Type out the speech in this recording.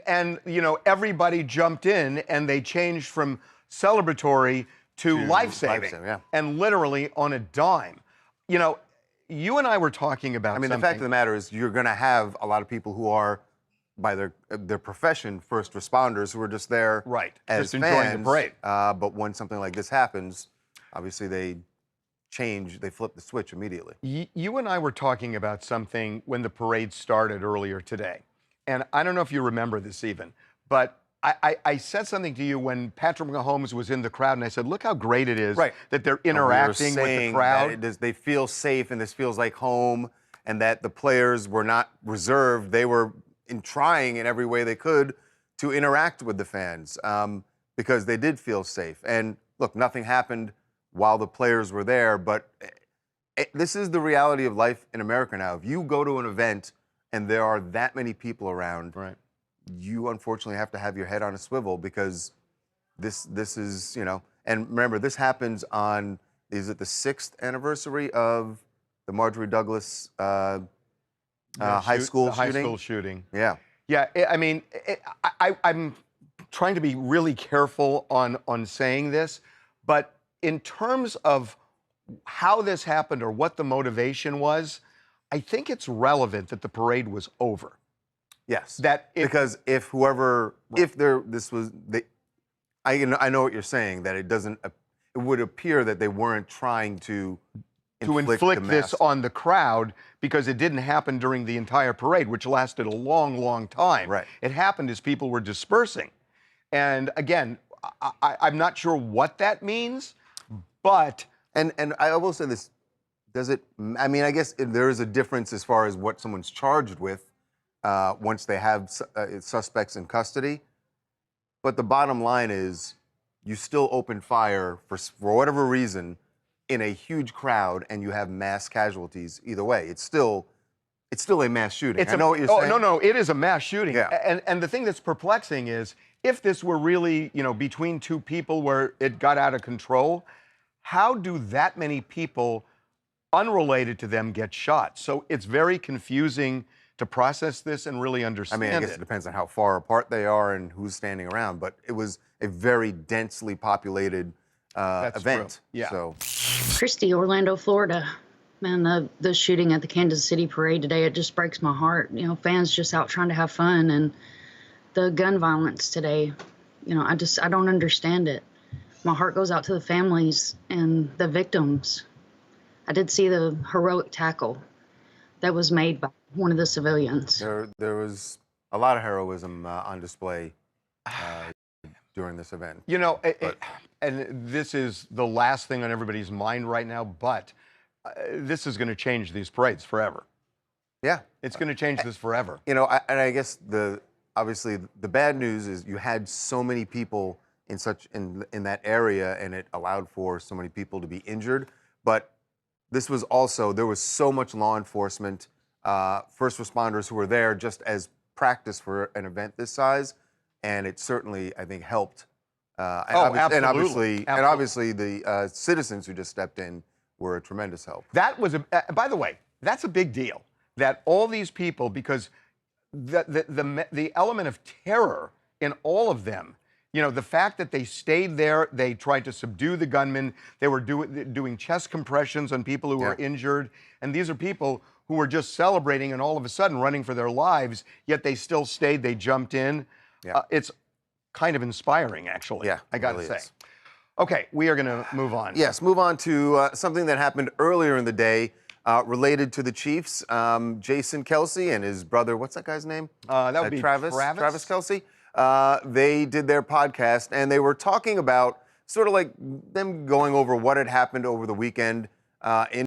And everybody jumped in and they changed from celebratory to life-saving, yeah. and literally on a dime. You and I were talking about I mean, the fact of the matter is you're going to have a lot of people who are, by their profession, first responders who are just there as just enjoying the parade. But when something like this happens, obviously they flip the switch immediately. You and I were talking about something when the parade started earlier today. And I don't know if you remember this even, but I said something to you when Patrick Mahomes was in the crowd, and I said, look how great it is that they're interacting with the crowd. They feel safe, and this feels like home, and that the players were not reserved. They were trying in every way they could to interact with the fans because they did feel safe. And look, nothing happened while the players were there, but this is the reality of life in America now. If you go to an event and there are that many people around, you unfortunately have to have your head on a swivel because this is, and remember, this happens on, is it the 6th anniversary of the Marjorie Douglas high school shooting? Yeah. Yeah, I mean, I'm trying to be really careful on saying this, but in terms of how this happened or what the motivation was, I think it's relevant that the parade was over. Yes. Because I know what you're saying, that it would appear that they weren't trying to inflict this on the crowd because it didn't happen during the entire parade, which lasted a long, long time. Right. It happened as people were dispersing. And again, I'm not sure what that means, but... And I will say this, I mean, I guess there is a difference as far as what someone's charged with once they have suspects in custody. But the bottom line is you still open fire for whatever reason in a huge crowd and you have mass casualties either way. It's still a mass shooting. I know what you're saying. No, it is a mass shooting. Yeah. And the thing that's perplexing is if this were really, between two people where it got out of control, how do that many people unrelated to them get shot? So it's very confusing to process this and really understand I guess it depends on how far apart they are and who's standing around, but it was a very densely populated event. True. Yeah. So. Christy, Orlando, Florida. Man, the shooting at the Kansas City parade today, it just breaks my heart. Fans just out trying to have fun, and the gun violence today, I don't understand it. My heart goes out to the families and the victims. I did see the heroic tackle that was made by one of the civilians. There was a lot of heroism on display during this event. And this is the last thing on everybody's mind right now, but this is going to change these parades forever. Yeah. It's going to change this forever. And I guess obviously the bad news is you had so many people in that area, and it allowed for so many people to be injured. But this was also, there was so much law enforcement, first responders who were there just as practice for an event this size, and it certainly, I think, helped. Absolutely. And obviously the citizens who just stepped in were a tremendous help. That was by the way, that's a big deal. That all these people, because the element of terror in all of them. The fact that they stayed there, they tried to subdue the gunmen, they were doing chest compressions on people who were injured, and these are people who were just celebrating and all of a sudden running for their lives, yet they still stayed, they jumped in. Yeah. It's kind of inspiring, actually, I gotta say. Is. Okay, we are gonna move on. Yes, move on to something that happened earlier in the day related to the Chiefs. Jason Kelce and his brother, what's that guy's name? That would be Travis Kelce. They did their podcast, and they were talking about sort of like them going over what had happened over the weekend in